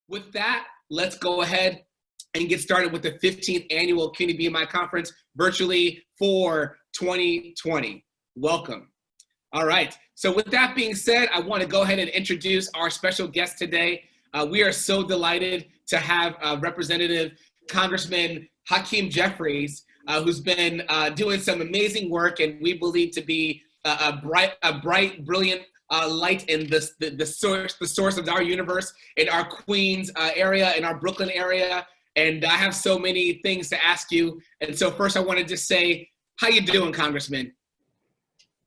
With that, let's go ahead and get started with the 15th Annual CUNY BMI Conference virtually for 2020. Welcome. All right, so with that being said, I want to go ahead and introduce our special guest today. We are so delighted to have Representative Congressman Hakeem Jeffries, who's been doing some amazing work, and we believe to be a bright, brilliant light in the source of our universe in our Queens area, in our Brooklyn area. And I have so many things to ask you. And so first I want to just say, how you doing, Congressman?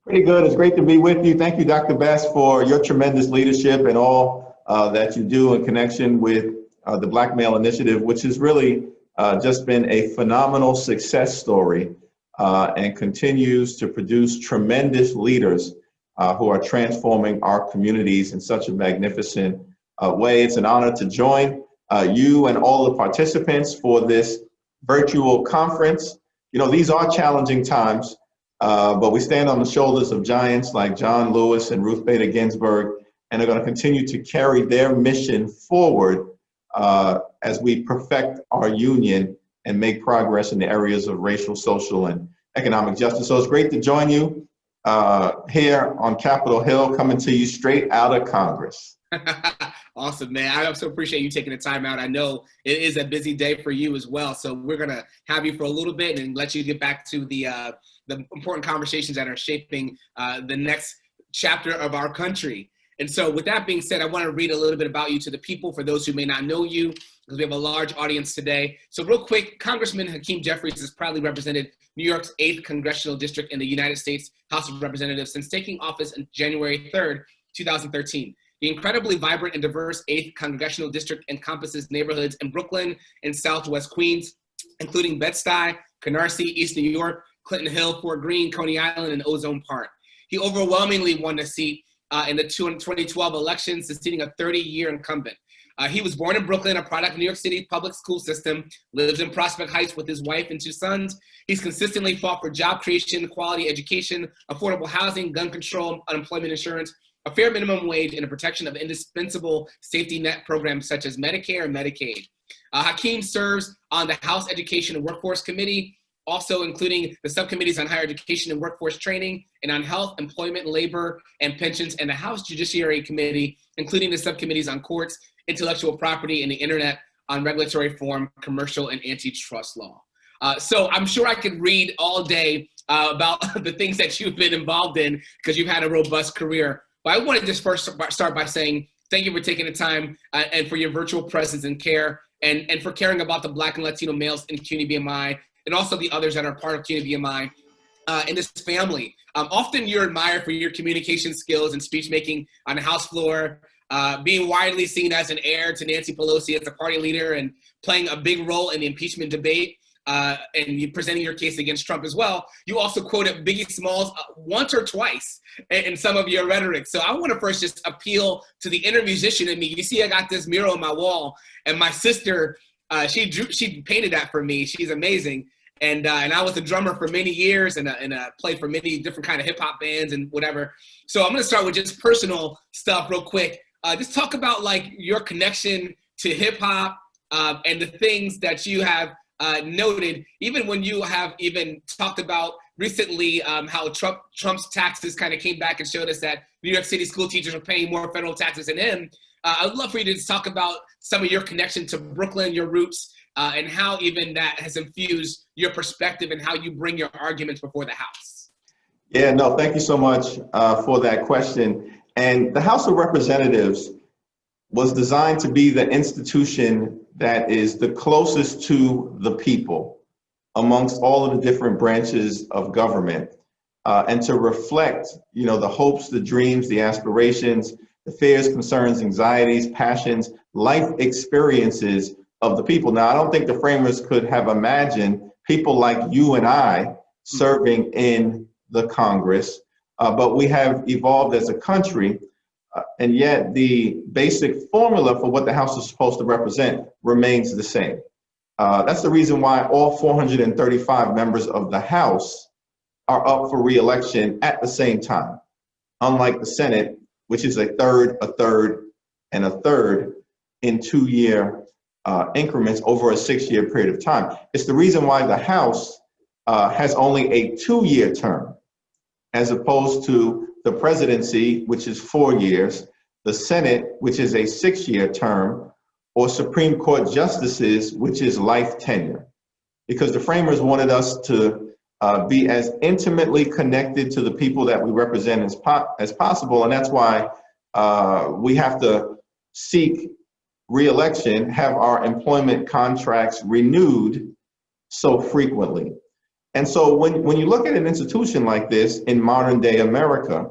Pretty good. It's great to be with you. Thank you, Dr. Best, for your tremendous leadership and all that you do in connection with the Black Male Initiative, which has really just been a phenomenal success story and continues to produce tremendous leaders who are transforming our communities in such a magnificent way. It's an honor to join you and all the participants for this virtual conference. You know, these are challenging times, but we stand on the shoulders of giants like John Lewis and Ruth Bader Ginsburg, and are going to continue to carry their mission forward as we perfect our union and make progress in the areas of racial, social, and economic justice. So it's great to join you here on Capitol Hill, coming to you straight out of Congress. Awesome, man. I also appreciate you taking the time out. I know it is a busy day for you as well. So we're going to have you for a little bit and let you get back to the important conversations that are shaping the next chapter of our country. And so with that being said, I want to read a little bit about you to the people for those who may not know you, because we have a large audience today. So real quick, Congressman Hakeem Jeffries has proudly represented New York's 8th Congressional District in the United States House of Representatives since taking office on January 3rd, 2013. The incredibly vibrant and diverse 8th Congressional District encompasses neighborhoods in Brooklyn and Southwest Queens, including Bed-Stuy, Canarsie, East New York, Clinton Hill, Fort Greene, Coney Island, and Ozone Park. He overwhelmingly won the seat in the 2012 election, succeeding a 30-year incumbent. He was born in Brooklyn, a product of New York City public school system, lives in Prospect Heights with his wife and 2 sons. He's consistently fought for job creation, quality education, affordable housing, gun control, unemployment insurance, a fair minimum wage, and a protection of indispensable safety net programs such as Medicare and Medicaid. Hakeem serves on the House Education and Workforce Committee, also including the subcommittees on higher education and workforce training, and on health, employment, labor, and pensions, and the House Judiciary Committee, including the subcommittees on courts, intellectual property, and the internet, on regulatory reform, commercial, and antitrust law. So I'm sure I could read all day about the things that you've been involved in, because you've had a robust career. But I want to just first start by saying thank you for taking the time and for your virtual presence and care, and for caring about the Black and Latino males in CUNY BMI, and also the others that are part of CUNY BMI in this family. Often you're admired for your communication skills and speech making on the House floor, being widely seen as an heir to Nancy Pelosi as a party leader, and playing a big role in the impeachment debate, and you presenting your case against Trump as well. You also quoted Biggie Smalls once or twice in some of your rhetoric. So I want to first just appeal to the inner musician in me. You see, I got this mural on my wall, and my sister, she painted that for me. She's amazing. And I was a drummer for many years, and played for many different kind of hip hop bands and whatever. So I'm going to start with just personal stuff real quick. Just talk about like your connection to hip hop and the things that you have noted, even when you have even talked about recently how Trump's taxes kind of came back and showed us that New York City school teachers are paying more federal taxes than him. I would love for you to just talk about some of your connection to Brooklyn, your roots, and how even that has infused your perspective and how you bring your arguments before the House. Yeah, no, thank you so much for that question. And the House of Representatives was designed to be the institution that is the closest to the people amongst all of the different branches of government, and to reflect, you know, the hopes, the dreams, the aspirations, the fears, concerns, anxieties, passions, life experiences of the people. Now, I don't think the framers could have imagined people like you and I serving in the Congress, but we have evolved as a country, and yet the basic formula for what the House is supposed to represent remains the same. That's the reason why all 435 members of the House are up for re-election at the same time, unlike the Senate, which is a third, and a third. in 2-year increments over a 6-year period of time. It's the reason why the House has only a 2-year term, as opposed to the presidency, which is 4 years, the Senate, which is a 6-year term, or Supreme Court justices, which is life tenure. Because the framers wanted us to be as intimately connected to the people that we represent as possible, and that's why we have to seek re-election, have our employment contracts renewed so frequently. And so when you look at an institution like this in modern day America,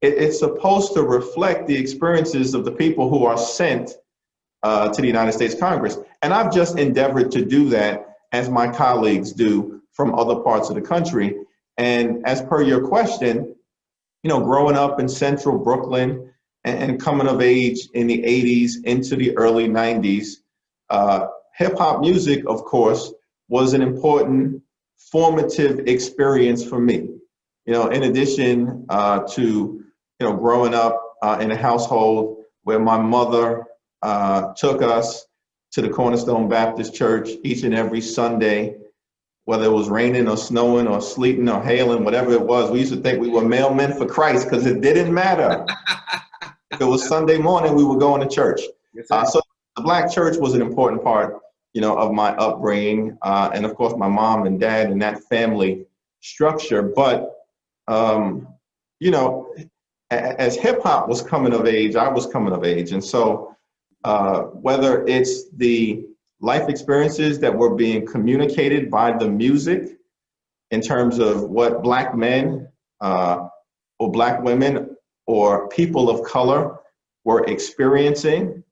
it's supposed to reflect the experiences of the people who are sent to the United States Congress. And I've just endeavored to do that, as my colleagues do from other parts of the country. And as per your question, you know, growing up in central Brooklyn and coming of age in the 80s into the early 90s, hip hop music, of course, was an important formative experience for me. You know, in addition to, you know, growing up in a household where my mother took us to the Cornerstone Baptist Church each and every Sunday, whether it was raining or snowing or sleeting or hailing, whatever it was. We used to think we were mailmen for Christ because it didn't matter. If it was Sunday morning, we were going to church. Yes, so the Black church was an important part, you know, of my upbringing, and of course my mom and dad and that family structure. But you know, as hip hop was coming of age, I was coming of age, and so whether it's the life experiences that were being communicated by the music in terms of what Black men or Black women or people of color were experiencing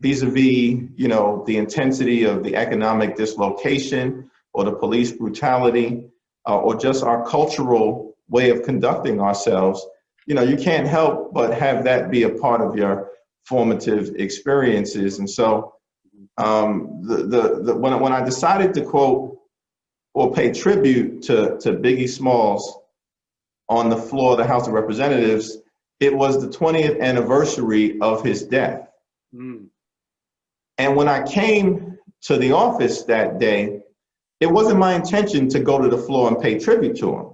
vis-a-vis, you know, the intensity of the economic dislocation or the police brutality or just our cultural way of conducting ourselves, you know, you can't help but have that be a part of your formative experiences. And so when I decided to quote or pay tribute to Biggie Smalls on the floor of the House of Representatives, it was the 20th anniversary of his death. Mm. And when I came to the office that day, it wasn't my intention to go to the floor and pay tribute to him.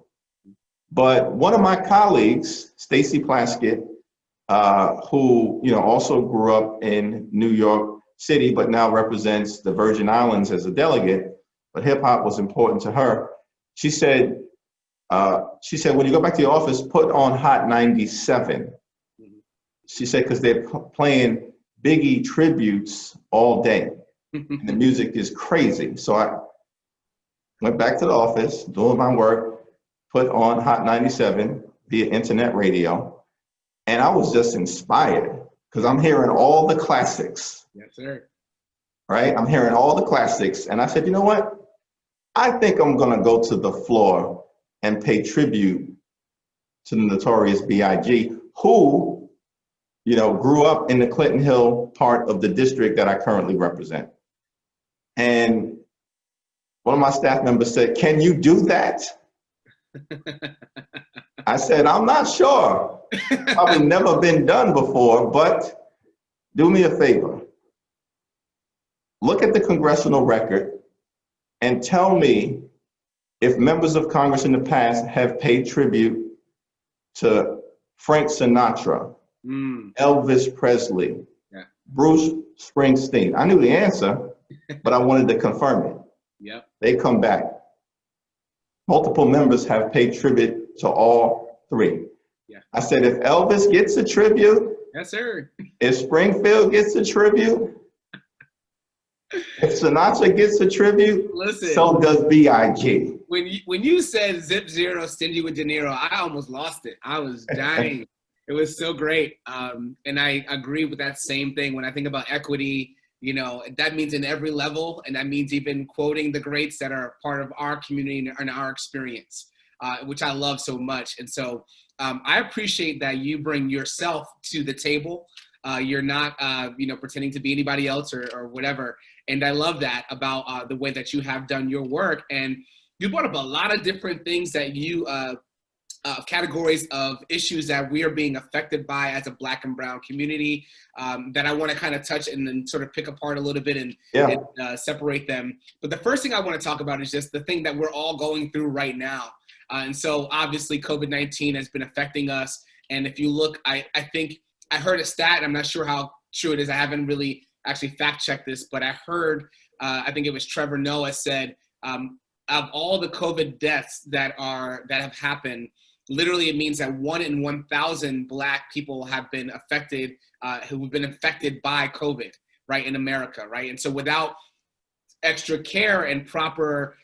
But one of my colleagues, Stacy Plaskett, who, you know, also grew up in New York City, but now represents the Virgin Islands as a delegate, but hip hop was important to her. She said, when you go back to your office, put on Hot 97. She said, because they're playing Biggie tributes all day. And the music is crazy. So I went back to the office, doing my work, put on Hot 97 via internet radio. And I was just inspired because I'm hearing all the classics. Yes, sir. Right? I'm hearing all the classics. And I said, you know what? I think I'm going to go to the floor and pay tribute to the notorious B.I.G., who, you know, grew up in the Clinton Hill part of the district that I currently represent. And one of my staff members said, can you do that? I said, I'm not sure. Probably never been done before, but do me a favor. Look at the congressional record and tell me if members of Congress in the past have paid tribute to Frank Sinatra, Elvis Presley, Bruce Springsteen. I knew the answer, but I wanted to confirm it. Yep. They come back. Multiple members have paid tribute to all three. Yeah. I said, if Elvis gets a tribute, yes, sir. If Springfield gets a tribute, if Sinatra gets a tribute, listen, so does B.I.G. When you said Zip Zero, Stingy with De Niro, I almost lost it. I was dying. It was so great. And I agree with that same thing. When I think about equity, you know, that means in every level, and that means even quoting the greats that are part of our community and our experience, which I love so much. And so I appreciate that you bring yourself to the table. You're not, you know, pretending to be anybody else or whatever. And I love that about the way that you have done your work. And you brought up a lot of different things that you categories of issues that we are being affected by as a Black and brown community that I want to kind of touch and then sort of pick apart a little bit and separate them. But the first thing I want to talk about is just the thing that we're all going through right now. And so obviously COVID-19 has been affecting us. And if you look, I think I heard a stat, and I'm not sure how true it is. I haven't really actually fact checked this, but I heard, I think it was Trevor Noah said, of all the COVID deaths that have happened, literally it means that 1 in 1,000 Black people have been affected, who have been infected by COVID, right, in America, right? And so without extra care and proper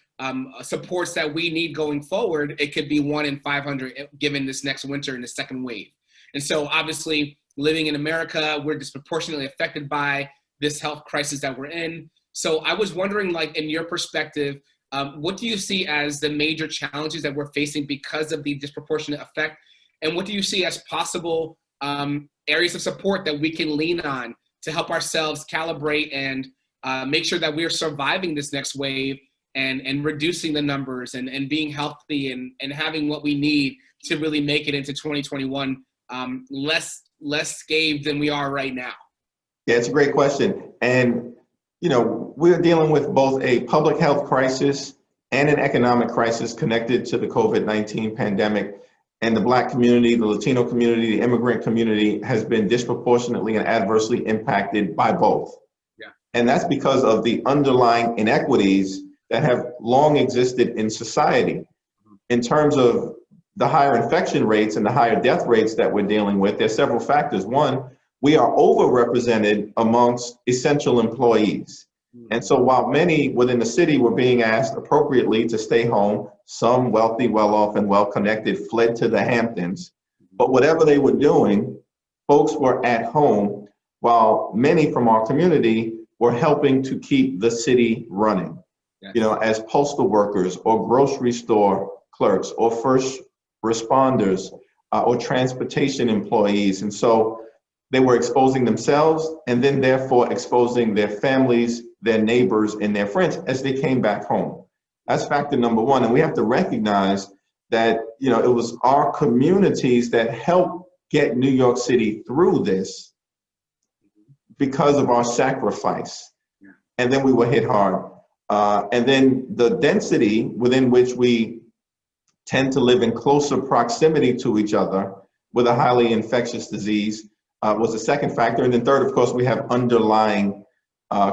supports that we need going forward, it could be 1 in 500 given this next winter in the second wave. And so obviously living in America, we're disproportionately affected by this health crisis that we're in. So I was wondering, like, in your perspective, what do you see as the major challenges that we're facing because of the disproportionate effect? And what do you see as possible areas of support that we can lean on to help ourselves calibrate and make sure that we are surviving this next wave and reducing the numbers and being healthy and having what we need to really make it into 2021 less scathed than we are right now? Yeah, it's a great question. And, you know, we're dealing with both a public health crisis and an economic crisis connected to the COVID-19 pandemic. And the Black community, the Latino community, the immigrant community has been disproportionately and adversely impacted by both. Yeah. And that's because of the underlying inequities that have long existed in society. In terms of the higher infection rates and the higher death rates that we're dealing with, there's several factors. One, we are overrepresented amongst essential employees. And so while many within the city were being asked appropriately to stay home, some wealthy, well-off, and well-connected fled to the Hamptons. But whatever they were doing, folks were at home, while many from our community were helping to keep the city running. Yes. You know, as postal workers or grocery store clerks or first responders or transportation employees. And so they were exposing themselves and then therefore exposing their families, their neighbors, and their friends as they came back home. That's factor number one. And we have to recognize that, you know, it was our communities that helped get New York City through this because of our sacrifice. Yeah. And then we were hit hard. And then the density within which we tend to live in closer proximity to each other with a highly infectious disease was the second factor. And then third, of course, we have underlying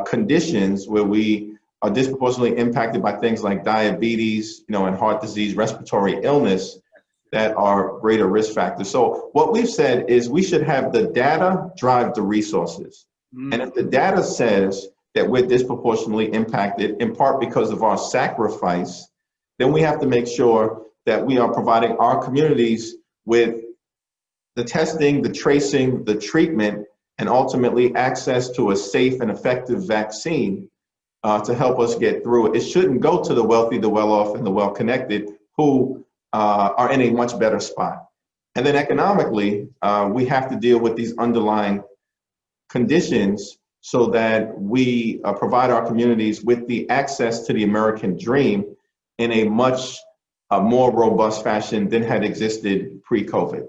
conditions where we are disproportionately impacted by things like diabetes, you know, and heart disease, respiratory illness that are greater risk factors. So what we've said is we should have the data drive the resources. And if the data says that we're disproportionately impacted in part because of our sacrifice, then we have to make sure that we are providing our communities with the testing, the tracing, the treatment, and ultimately access to a safe and effective vaccine to help us get through it. It shouldn't go to the wealthy, the well-off, and the well-connected who are in a much better spot. And then economically, we have to deal with these underlying conditions so that we provide our communities with the access to the American dream in a much more robust fashion than had existed pre-COVID.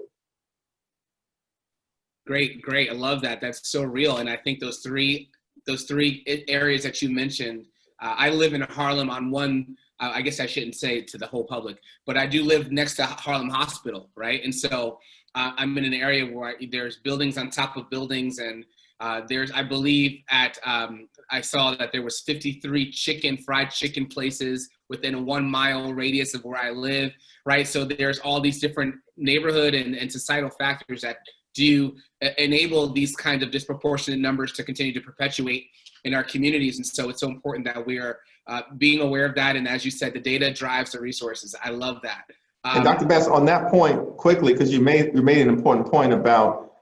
Great. I love that. That's so real. And I think those three areas that you mentioned, I live in Harlem on one, I guess I shouldn't say it to the whole public, but I do live next to Harlem Hospital, right? And so I'm in an area where there's buildings on top of buildings, and there's, I believe I saw that there was 53 fried chicken places within a 1 mile radius of where I live, right? So there's all these different neighborhood and societal factors that do enable these kinds of disproportionate numbers to continue to perpetuate in our communities. And so it's so important that we are being aware of that. And as you said, the data drives the resources. I love that. And Dr. Bass, on that point, quickly, because you made an important point about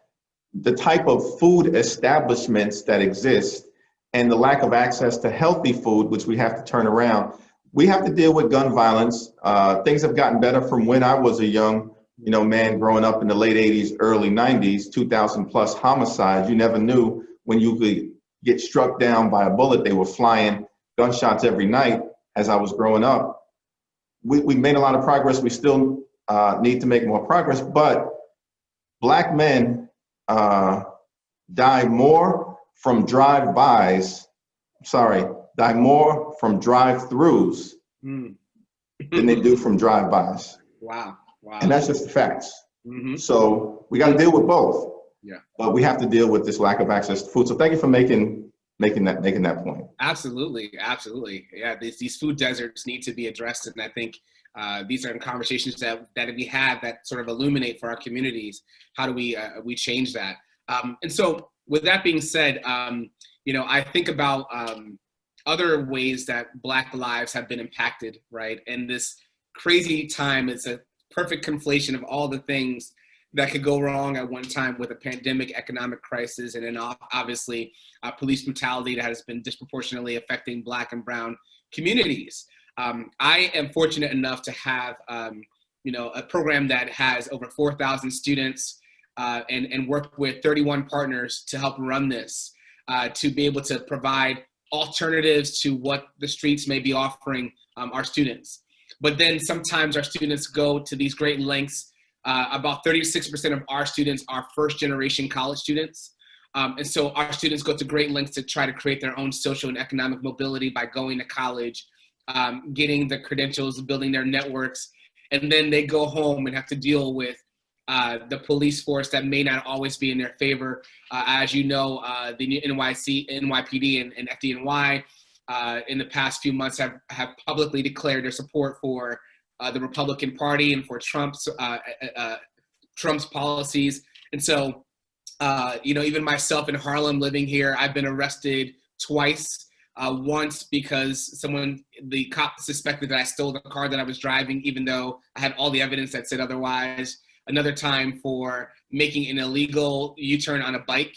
the type of food establishments that exist and the lack of access to healthy food, which we have to turn around. We have to deal with gun violence. Things have gotten better from when I was a young man growing up in the late 80s, early 90s, 2,000 plus homicides. You never knew when you could get struck down by a bullet. They were flying gunshots every night as I was growing up. We made a lot of progress. We still need to make more progress, but Black men die more from drive-bys, die more from drive-throughs than they do from drive-bys. Wow. Wow. And that's just the facts. Mm-hmm. So we got to deal with both. Yeah. But we have to deal with this lack of access to food. So thank you for making that point. Absolutely. Yeah, these food deserts need to be addressed, and I think these are conversations that we have that sort of illuminate for our communities. How do we change that? And so, with that being said, I think about other ways that Black lives have been impacted, right? And this crazy time, it's a perfect conflation of all the things that could go wrong at one time with a pandemic, economic crisis, and then obviously police brutality that has been disproportionately affecting Black and brown communities. I am fortunate enough to have a program that has over 4,000 students and work with 31 partners to help run this, to be able to provide alternatives to what the streets may be offering our students. But then sometimes our students go to these great lengths. About 36% of our students are first-generation college students. And so our students go to great lengths to try to create their own social and economic mobility by going to college, getting the credentials, building their networks, and then they go home and have to deal with the police force that may not always be in their favor. As you know, the NYPD and FDNY in the past few months have publicly declared their support for the Republican Party and for Trump's policies. And so, even myself in Harlem living here, I've been arrested twice. Once because the cop suspected that I stole the car that I was driving, even though I had all the evidence that said otherwise. Another time for making an illegal U-turn on a bike.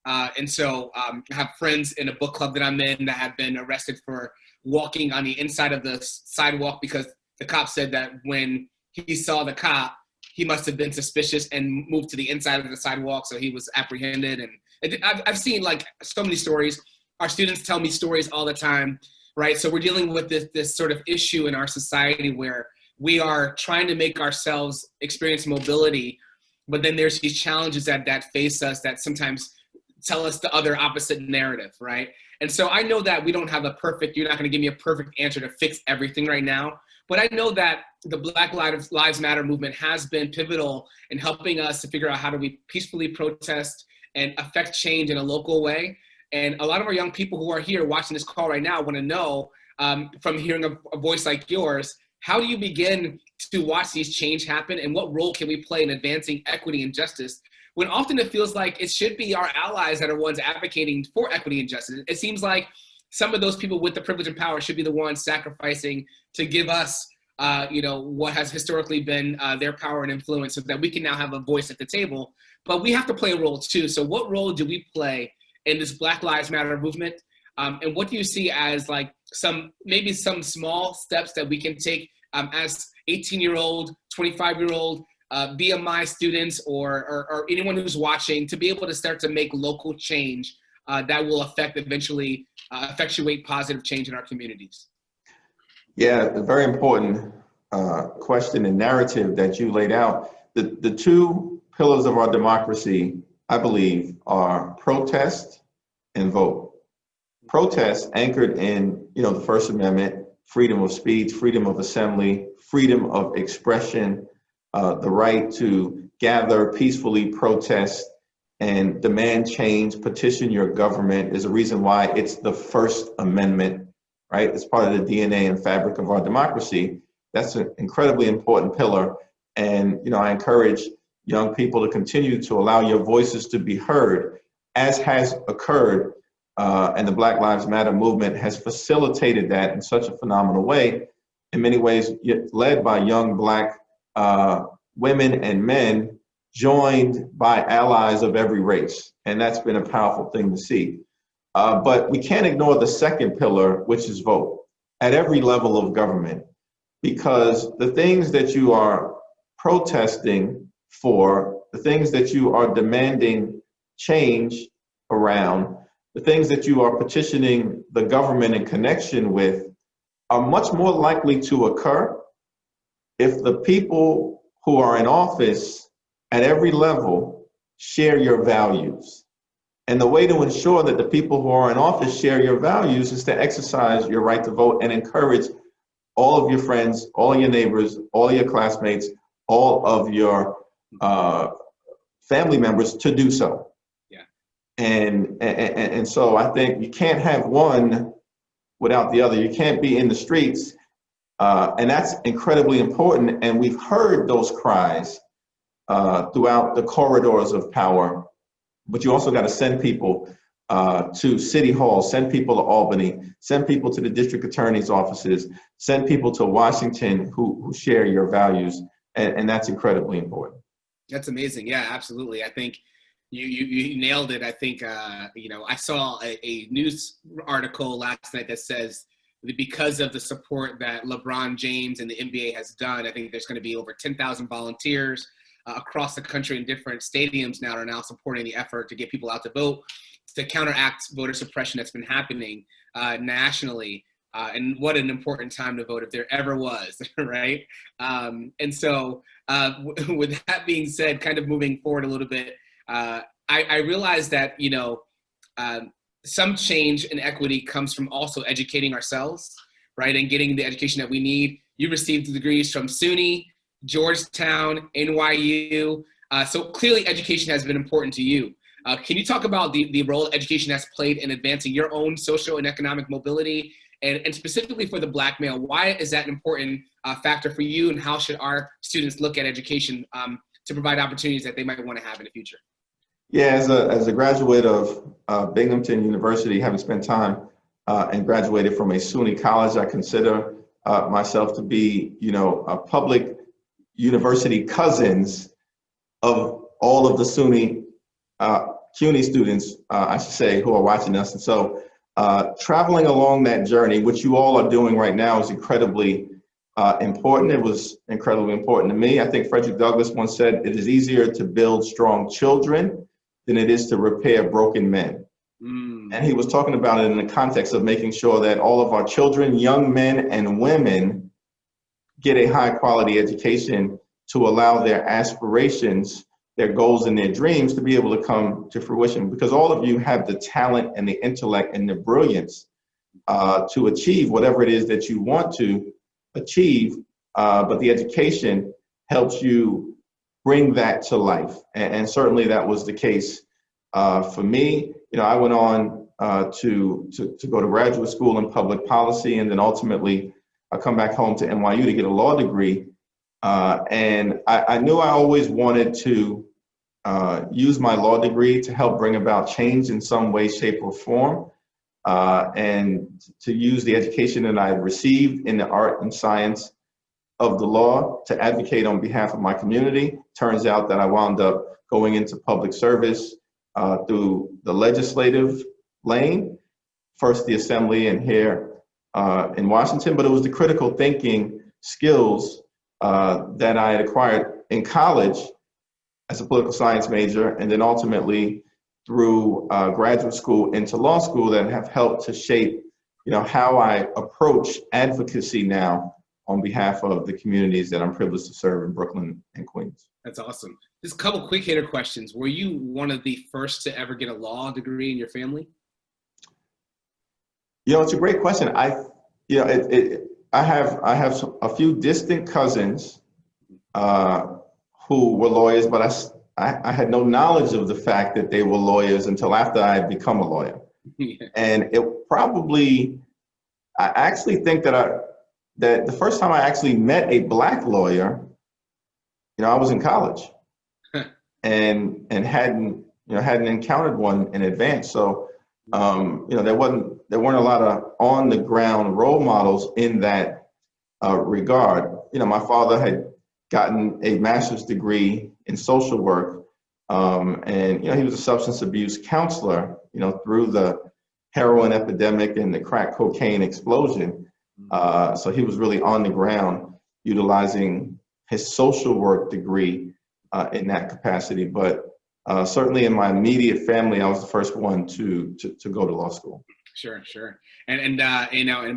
And so I have friends in a book club that I'm in that have been arrested for walking on the inside of the sidewalk because the cop said that when he saw the cop, he must have been suspicious and moved to the inside of the sidewalk, so he was apprehended. And I've seen like so many stories. Our students tell me stories all the time, right? So we're dealing with this sort of issue in our society where we are trying to make ourselves experience mobility, but then there's these challenges that face us that sometimes tell us the other opposite narrative, right? And so I know that we don't have you're not gonna give me a perfect answer to fix everything right now, but I know that the Black Lives Matter movement has been pivotal in helping us to figure out how do we peacefully protest and affect change in a local way. And a lot of our young people who are here watching this call right now want to know, from hearing a voice like yours, how do you begin to watch these change happen, and what role can we play in advancing equity and justice when often it feels like it should be our allies that are ones advocating for equity and justice? It seems like some of those people with the privilege and power should be the ones sacrificing to give us what has historically been their power and influence so that we can now have a voice at the table. But we have to play a role too. So what role do we play in this Black Lives Matter movement? And what do you see as like some small steps that we can take as 18-year-old, 25-year-old BMI students or anyone who's watching to be able to start to make local change that will eventually effectuate positive change in our communities? Yeah, a very important question and narrative that you laid out. The two pillars of our democracy, I believe, are protest and vote. Protest anchored in, the First Amendment, freedom of speech, freedom of assembly, freedom of expression, the right to gather, peacefully protest, and demand change, petition your government is a reason why it's the First Amendment, right? It's part of the DNA and fabric of our democracy. That's an incredibly important pillar. And, I encourage young people to continue to allow your voices to be heard, as has occurred. And the Black Lives Matter movement has facilitated that in such a phenomenal way, in many ways led by young Black women and men, joined by allies of every race. And that's been a powerful thing to see. But we can't ignore the second pillar, which is vote, at every level of government, because the things that you are protesting for, the things that you are demanding change around, the things that you are petitioning the government in connection with are much more likely to occur if the people who are in office at every level share your values. And the way to ensure that the people who are in office share your values is to exercise your right to vote and encourage all of your friends, all your neighbors, all your classmates, all of your family members to do so. Yeah. And so I think you can't have one without the other. You can't be in the streets, and that's incredibly important. And we've heard those cries throughout the corridors of power. But you also got to send people to City Hall, send people to Albany, send people to the district attorney's offices, send people to Washington who share your values, and that's incredibly important. That's amazing. Yeah, absolutely. I think you nailed it. I think, I saw a news article last night that says that because of the support that LeBron James and the NBA has done, I think there's going to be over 10,000 volunteers across the country in different stadiums now are now supporting the effort to get people out to vote, to counteract voter suppression that's been happening nationally. And what an important time to vote if there ever was, right? And so with that being said, kind of moving forward a little bit, I realized that, some change in equity comes from also educating ourselves, right? And getting the education that we need. You received degrees from SUNY, Georgetown, NYU. So clearly education has been important to you. Can you talk about the role education has played in advancing your own social and economic mobility? And specifically for the Black male, why is that an important factor for you, and how should our students look at education to provide opportunities that they might want to have in the future? Yeah, as a graduate of Binghamton University, having spent time and graduated from a SUNY college, I consider myself to be, a public university cousins of all of the SUNY CUNY students, I should say, who are watching us. And so traveling along that journey, which you all are doing right now, is incredibly important. It was incredibly important to me. I think Frederick Douglass once said, "It is easier to build strong children than it is to repair broken men." And he was talking about it in the context of making sure that all of our children, young men and women, get a high quality education to allow their aspirations, their goals and their dreams to be able to come to fruition. Because all of you have the talent and the intellect and the brilliance to achieve whatever it is that you want to achieve, but the education helps you bring that to life. And certainly that was the case for me. I went on to go to graduate school in public policy, and then ultimately I come back home to NYU to get a law degree. And I knew I always wanted to use my law degree to help bring about change in some way, shape, or form, and to use the education that I had received in the art and science of the law to advocate on behalf of my community. Turns out that I wound up going into public service through the legislative lane, first the assembly and here in Washington, but it was the critical thinking skills that I had acquired in college as a political science major, and then ultimately through graduate school into law school that have helped to shape, how I approach advocacy now on behalf of the communities that I'm privileged to serve in Brooklyn and Queens. That's awesome. Just a couple quick hitter questions. Were you one of the first to ever get a law degree in your family? It's a great question. I have a few distant cousins who were lawyers, but I had no knowledge of the fact that they were lawyers until after I had become a lawyer. Yeah. And I actually think that the first time I actually met a Black lawyer, I was in college and hadn't encountered one in advance. So, there weren't a lot of on the ground role models in that regard. My father had gotten a master's degree in social work, and he was a substance abuse counselor, through the heroin epidemic and the crack cocaine explosion. So he was really on the ground utilizing his social work degree in that capacity. But certainly in my immediate family, I was the first one to go to law school. Sure, sure. And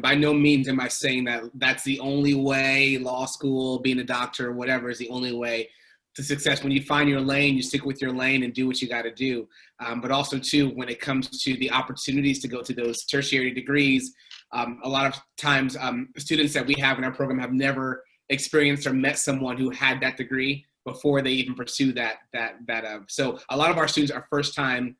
by no means am I saying that that's the only way, law school, being a doctor, whatever, is the only way to success. When you find your lane, you stick with your lane and do what you got to do. But also, too, when it comes to the opportunities to go to those tertiary degrees, a lot of times students that we have in our program have never experienced or met someone who had that degree before they even pursue that. So a lot of our students are first time,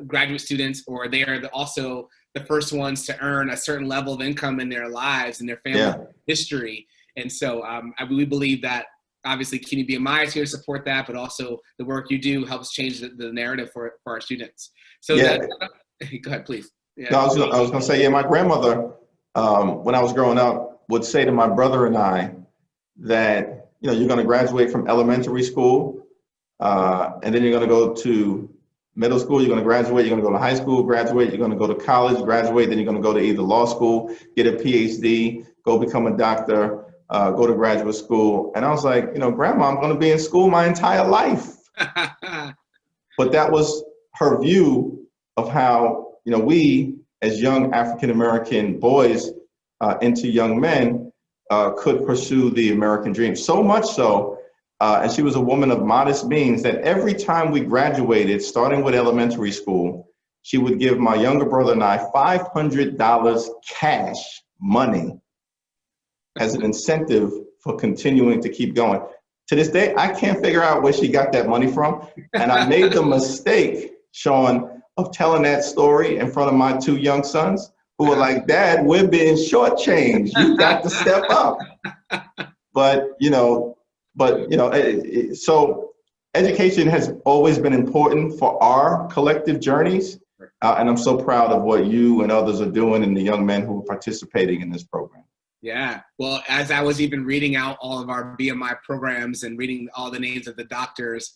graduate students, or they are also the first ones to earn a certain level of income in their lives and their family history. And so we believe that obviously CUNY BMI is here to support that, but also the work you do helps change the narrative for our students. So go ahead, please. Yeah. No, I was going to say, my grandmother, when I was growing up, would say to my brother and I that, you're going to graduate from elementary school, and then you're going to go to middle school, you're going to graduate, you're going to go to high school, graduate, you're going to go to college, graduate, then you're going to go to either law school, get a PhD, go become a doctor, go to graduate school. And I was like, Grandma, I'm going to be in school my entire life. But that was her view of how, we as young African-American boys into young men could pursue the American dream. So much so, and she was a woman of modest means, that every time we graduated, starting with elementary school, she would give my younger brother and I $500 cash money as an incentive for continuing to keep going. To this day, I can't figure out where she got that money from. And I made the mistake, Shawn, of telling that story in front of my two young sons, who were like, Dad, we're being shortchanged. You got to step up. So education has always been important for our collective journeys. And I'm so proud of what you and others are doing and the young men who are participating in this program. Yeah, well, as I was even reading out all of our BMI programs and reading all the names of the doctors,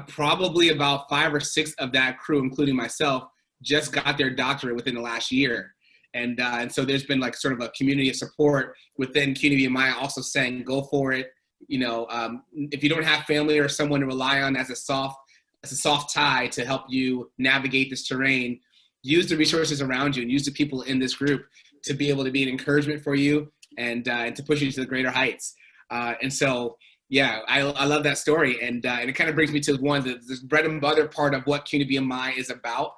probably about 5 or 6 of that crew, including myself, just got their doctorate within the last year. And so there's been like sort of a community of support within CUNY BMI also saying, go for it. If you don't have family or someone to rely on as a soft tie to help you navigate this terrain, use the resources around you and use the people in this group to be able to be an encouragement for you and to push you to the greater heights. And so, yeah, I love that story. And it kind of brings me to the bread and butter part of what CUNY BMI is about,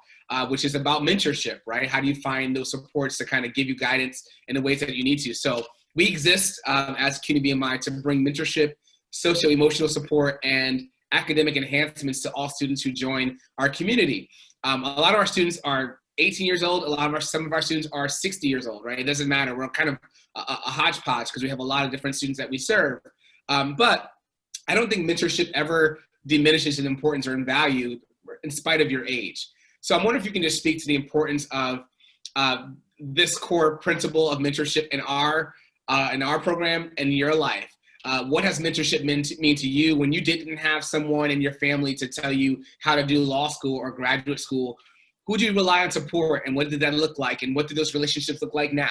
which is about mentorship, right? How do you find those supports to kind of give you guidance in the ways that you need to? So we exist as CUNY BMI to bring mentorship, socio-emotional support, and academic enhancements to all students who join our community. A lot of our students are 18 years old. Some of our students are 60 years old, right? It doesn't matter. We're kind of a hodgepodge because we have a lot of different students that we serve. But I don't think mentorship ever diminishes in importance or in value in spite of your age. So I'm wondering if you can just speak to the importance of this core principle of mentorship in our program and your life. What has mentorship mean to you when you didn't have someone in your family to tell you how to do law school or graduate school? Who do you rely on support, and what did that look like, and what do those relationships look like now?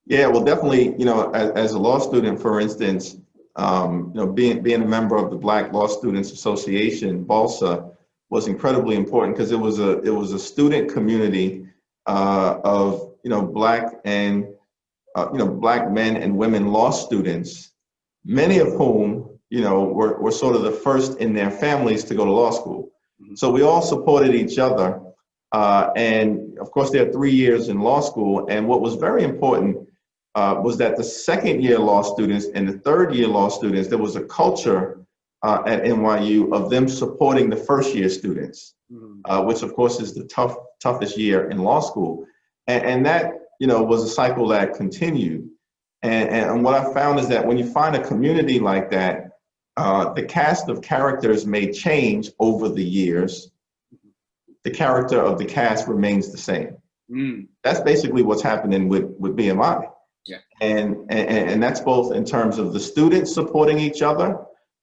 Yeah, well, definitely, as a law student, for instance, being a member of the Black Law Students Association, BALSA, was incredibly important because it was a student community of Black and Black men and women law students, many of whom were sort of the first in their families to go to law school. Mm-hmm. So we all supported each other. And of course, there are 3 years in law school. And what was very important was that the second year law students and the third year law students, there was a culture at NYU of them supporting the first year students, which of course is the toughest year in law school. And that, was a cycle that continued. And what I found is that when you find a community like that, the cast of characters may change over the years. The character of the cast remains the same. That's basically what's happening with BMI. Yeah. And that's both in terms of the students supporting each other,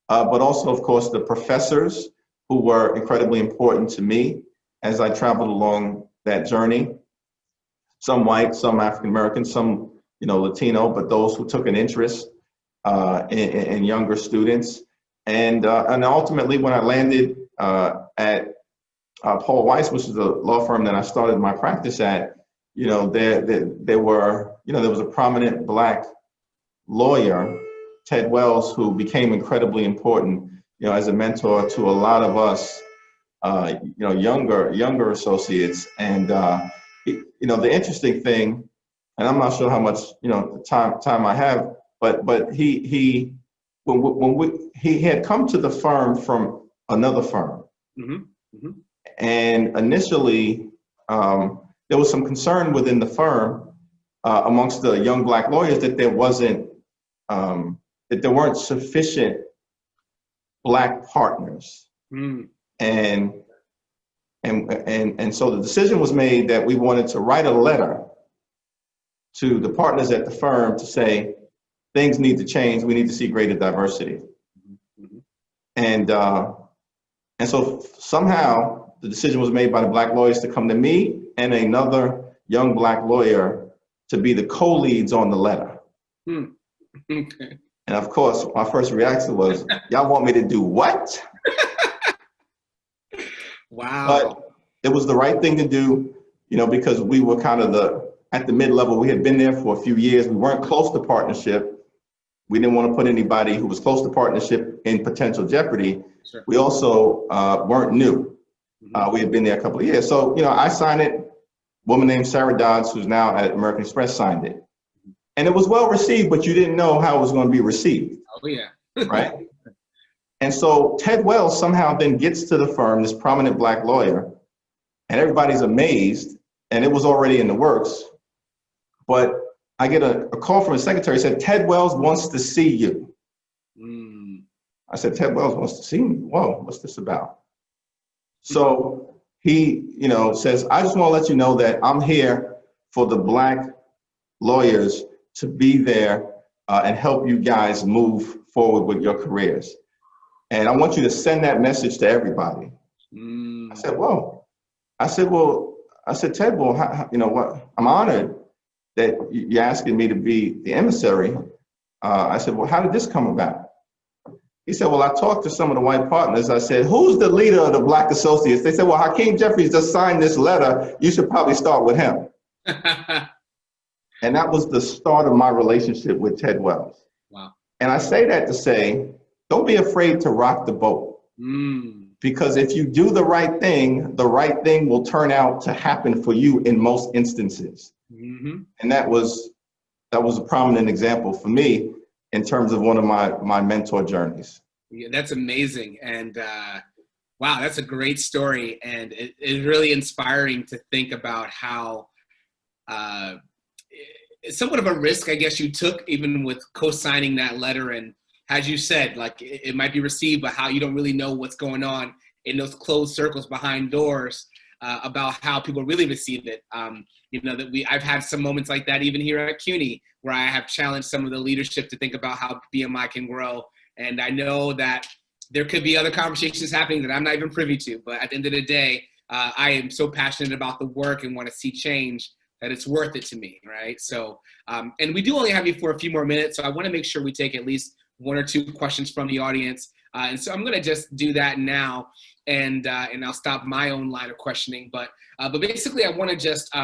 but also, of course, the professors who were incredibly important to me as I traveled along that journey. Some white, some African-American, some Latino, but those who took an interest in younger students. And ultimately, when I landed at Paul Weiss, which is the law firm that I started my practice at, there was a prominent Black lawyer, Ted Wells, who became incredibly important, as a mentor to a lot of us, younger associates. And the interesting thing, and I'm not sure how much time I have, but he had come to the firm from another firm. Mm-hmm. Mm-hmm. And initially, there was some concern within the firm amongst the young Black lawyers that there weren't sufficient Black partners. Mm. And so the decision was made that we wanted to write a letter to the partners at the firm to say things need to change. We need to see greater diversity. Mm-hmm. And so somehow the decision was made by the Black lawyers to come to me and another young Black lawyer to be the co-leads on the letter. Mm. Okay. And of course, my first reaction was, y'all want me to do what? Wow. But it was the right thing to do, because we were kind of at the mid-level. We had been there for a few years. We weren't close to partnership. We didn't want to put anybody who was close to partnership in potential jeopardy. Sure. We also weren't new. Mm-hmm. We had been there a couple of years. So, I signed it. A woman named Sarah Dodds, who's now at American Express, signed it. And it was well received, but you didn't know how it was going to be received. Oh, yeah. Right? And so Ted Wells somehow then gets to the firm, this prominent Black lawyer, and everybody's amazed, and it was already in the works. But I get a call from his secretary, said, Ted Wells wants to see you. Mm. I said, Ted Wells wants to see me? Whoa, what's this about? So he, says, I just want to let you know that I'm here for the Black lawyers to be there and help you guys move forward with your careers. And I want you to send that message to everybody. Mm. I said, whoa. I said, Ted, what? I'm honored that you're asking me to be the emissary. I said, well, how did this come about? He said, well, I talked to some of the white partners. I said, who's the leader of the Black associates? They said, well, Hakeem Jeffries just signed this letter. You should probably start with him. And that was the start of my relationship with Ted Wells. Wow. And I say that to say, don't be afraid to rock the boat. Mm. Because if you do the right thing will turn out to happen for you in most instances. Mm-hmm. And that was a prominent example for me in terms of one of my mentor journeys. Yeah, that's amazing. And wow, that's a great story. And it's really inspiring to think about how it's somewhat of a risk, I guess, you took even with co-signing that letter. And as you said, like it might be received, but how you don't really know what's going on in those closed circles behind doors about how people really receive it. I've had some moments like that even here at CUNY, where I have challenged some of the leadership to think about how BMI can grow. And I know that there could be other conversations happening that I'm not even privy to, but at the end of the day, I am so passionate about the work and want to see change that it's worth it to me, right? So, and we do only have you for a few more minutes, so I want to make sure we take at least one or two questions from the audience. And so I'm going to just do that now, and I'll stop my own line of questioning. But basically, I want to just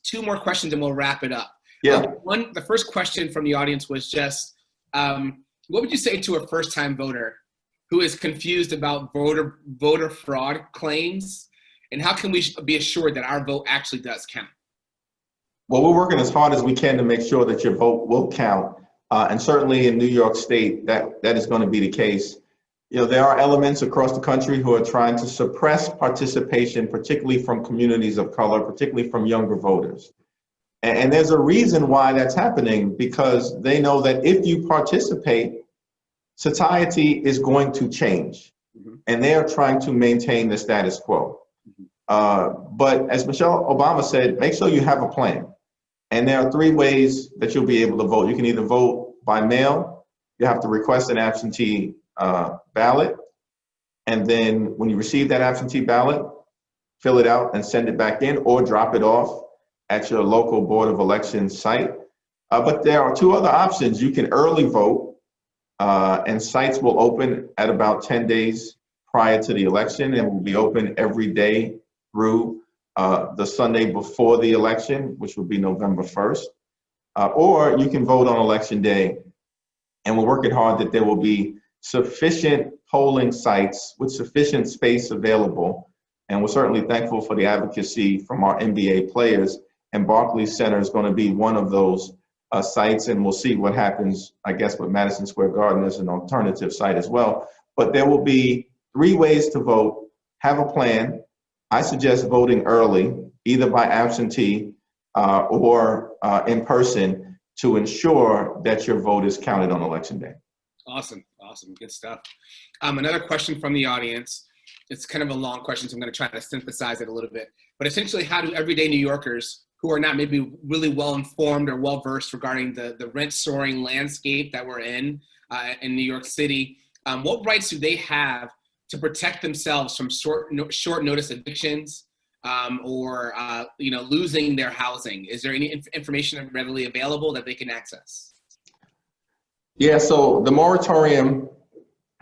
two more questions, and we'll wrap it up. Yeah. The first question from the audience was just, what would you say to a first-time voter who is confused about voter fraud claims, and how can we be assured that our vote actually does count? Well, we're working as hard as we can to make sure that your vote will count. And certainly in New York State, that is going to be the case. There are elements across the country who are trying to suppress participation, particularly from communities of color, particularly from younger voters. And there's a reason why that's happening, because they know that if you participate, society is going to change. Mm-hmm. And they are trying to maintain the status quo. Mm-hmm. But as Michelle Obama said, make sure you have a plan. And there are three ways that you'll be able to vote. You can either vote by mail, you have to request an absentee ballot, and then when you receive that absentee ballot, fill it out and send it back in, or drop it off at your local Board of Elections site. But there are two other options. You can early vote, and sites will open at about 10 days prior to the election, and will be open every day through the Sunday before the election, which will be November 1st. Or you can vote on election day, and we're working hard that there will be sufficient polling sites with sufficient space available. And we're certainly thankful for the advocacy from our NBA players, and Barclays Center is going to be one of those sites, and we'll see what happens, I guess, with Madison Square Garden as an alternative site as well. But there will be 3 ways to vote. Have a plan. I suggest voting early, either by absentee or in person, to ensure that your vote is counted on election day. Awesome, good stuff. Another question from the audience. It's kind of a long question, so I'm going to try to synthesize it a little bit. But essentially, how do everyday New Yorkers who are not maybe really well informed or well versed regarding the rent soaring landscape that we're in New York City, what rights do they have to protect themselves from short notice evictions or losing their housing? Is there any information readily available that they can access? Yeah, so the moratorium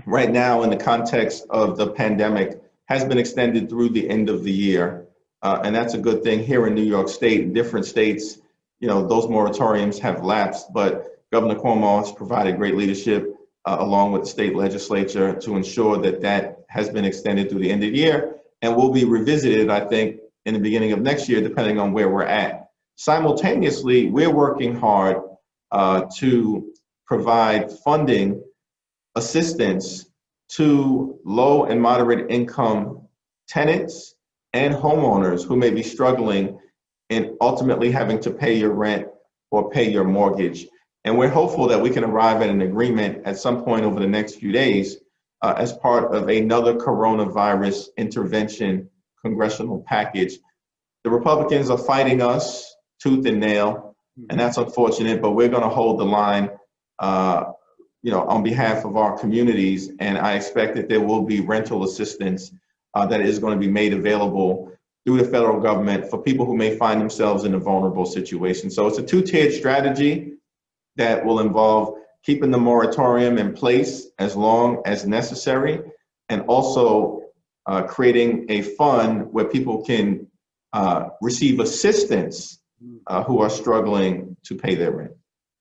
right now in the context of the pandemic has been extended through the end of the year. And that's a good thing. Here in New York State, in different states, those moratoriums have lapsed, but Governor Cuomo has provided great leadership along with the state legislature to ensure that that has been extended through the end of the year and will be revisited, I think, in the beginning of next year, depending on where we're at. Simultaneously, we're working hard to provide funding assistance to low and moderate income tenants and homeowners who may be struggling in ultimately having to pay your rent or pay your mortgage. And we're hopeful that we can arrive at an agreement at some point over the next few days as part of another coronavirus intervention congressional package. The Republicans are fighting us tooth and nail, and that's unfortunate, but we're going to hold the line on behalf of our communities, and I expect that there will be rental assistance that is going to be made available through the federal government for people who may find themselves in a vulnerable situation. So it's a 2-tiered strategy that will involve keeping the moratorium in place as long as necessary, and also creating a fund where people can receive assistance who are struggling to pay their rent.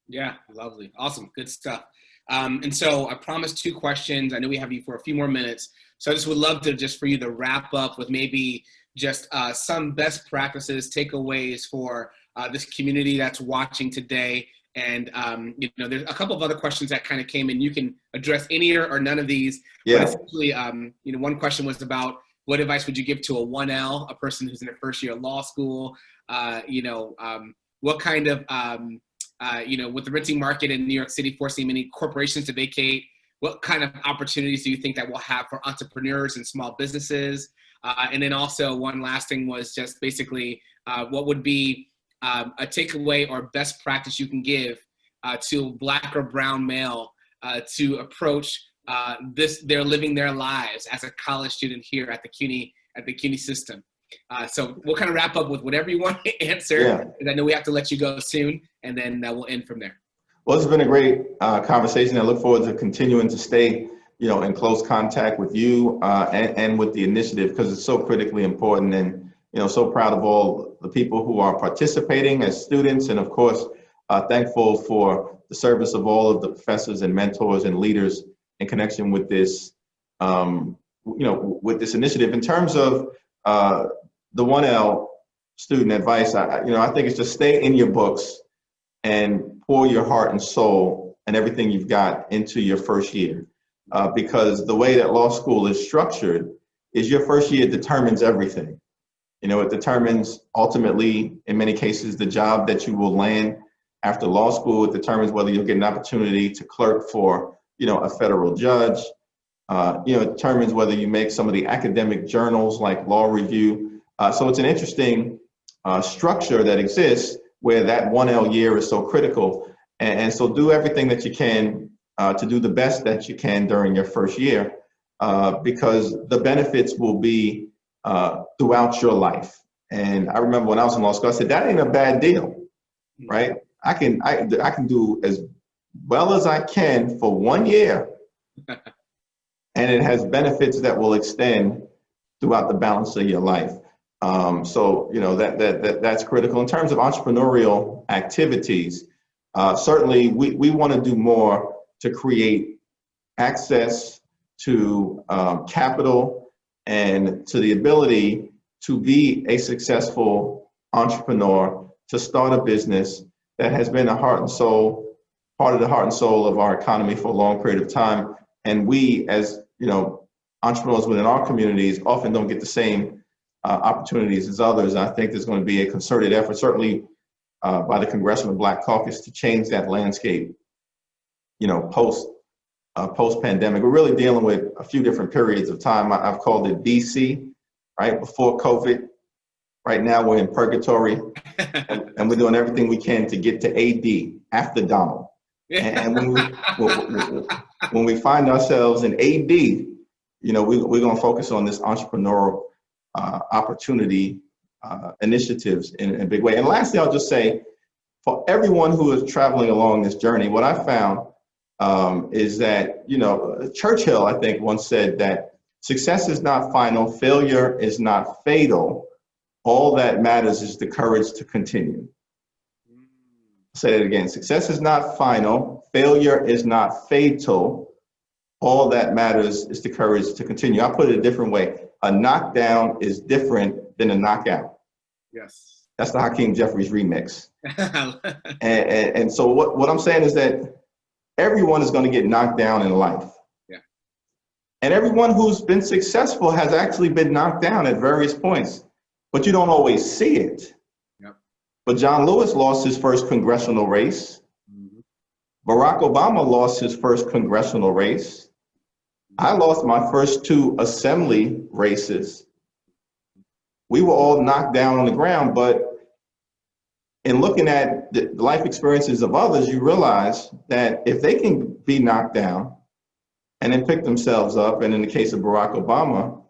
Yeah, lovely. Awesome. Good stuff. And so I promised 2 questions. I know we have you for a few more minutes. So I just would love for you to wrap up with maybe just some best practices, takeaways for this community that's watching today. And, there's a couple of other questions that kind of came in. You can address any or none of these. Yeah. But essentially, one question was about what advice would you give to a 1L, a person who's in their first year of law school? What kind of, with the renting market in New York City forcing many corporations to vacate, what kind of opportunities do you think that we'll have for entrepreneurs and small businesses? And then also one last thing was just basically what would be a takeaway or best practice you can give to a Black or brown male to approach they're living their lives as a college student here at the CUNY system. So we'll kind of wrap up with whatever you want to answer. Yeah. And I know we have to let you go soon, and then we'll end from there. Well, this has been a great conversation. I look forward to continuing to stay, in close contact with you and with the initiative, because it's so critically important, and, so proud of all the people who are participating as students, and of course, thankful for the service of all of the professors and mentors and leaders in connection with this, with this initiative. In terms of the 1L student advice, I think it's just stay in your books and pour your heart and soul and everything you've got into your first year. Because the way that law school is structured is your first year determines everything. It determines ultimately, in many cases, the job that you will land after law school. It determines whether you'll get an opportunity to clerk for, a federal judge. It determines whether you make some of the academic journals like Law Review. So it's an interesting structure that exists where that 1L year is so critical. And so do everything that you can to do the best that you can during your first year, because the benefits will be throughout your life. And I remember when I was in law school, I said, that ain't a bad deal, right? I can do as well as I can for 1 year. and it has benefits that will extend throughout the balance of your life. So, you know, that's critical. In terms of entrepreneurial activities, certainly we want to do more to create access to capital and to the ability to be a successful entrepreneur, to start a business that has been a heart and soul, part of the heart and soul of our economy for a long period of time. And we, as you know, entrepreneurs within our communities often don't get the same opportunities as others. I think there's going to be a concerted effort, certainly by the Congressional Black Caucus, to change that landscape, you know, post-pandemic. We're really dealing with a few different periods of time. I've called it BC, right, before COVID. Right now we're in purgatory, and we're doing everything we can to get to AD, after Donald. And when we find ourselves in AD, you know, we're going to focus on this entrepreneurial opportunity initiatives in a big way. And lastly, I'll just say, for everyone who is traveling along this journey, what I found is that, you know, Churchill, I think, once said that success is not final, failure is not fatal. All that matters is the courage to continue. I'll say it again. Success is not final, failure is not fatal. All that matters is the courage to continue. I'll put it a different way. A knockdown is different than a knockout. Yes. That's the Hakeem Jeffries remix. and so what I'm saying is that everyone is going to get knocked down in life. Yeah. And everyone who's been successful has actually been knocked down at various points, but you don't always see it. Yep. But John Lewis lost his first congressional race. Mm-hmm. Barack Obama lost his first congressional race. I lost my first 2 assembly races. We were all knocked down on the ground, but in looking at the life experiences of others, you realize that if they can be knocked down and then pick themselves up, and in the case of Barack Obama,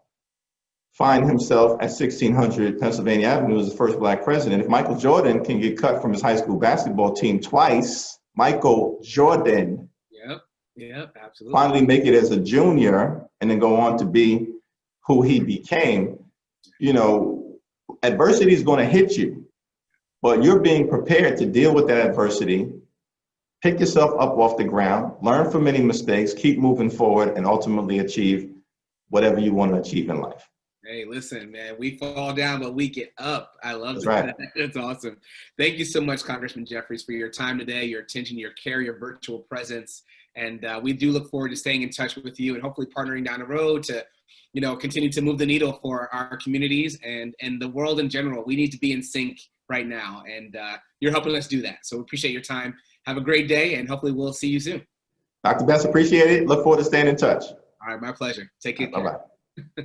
find himself at 1600 Pennsylvania Avenue as the first Black president. If Michael Jordan can get cut from his high school basketball team twice, Michael Jordan, Yep, absolutely. finally make it as a junior and then go on to be who he became, you know, adversity is going to hit you, but you're being prepared to deal with that adversity, pick yourself up off the ground, learn from any mistakes, keep moving forward, and ultimately achieve whatever you want to achieve in life. Hey, listen, man, we fall down, but we get up. I love That's that. right. That's awesome. Thank you so much, Congressman Jeffries, for your time today, your attention, your care, your virtual presence. And we do look forward to staying in touch with you and hopefully partnering down the road to, you know, continue to move the needle for our communities and the world in general. We need to be in sync right now, and you're helping us do that. So we appreciate your time. Have a great day, and hopefully we'll see you soon. Dr. Best, appreciate it. Look forward to staying in touch. All right, my pleasure. Take care. Bye-bye.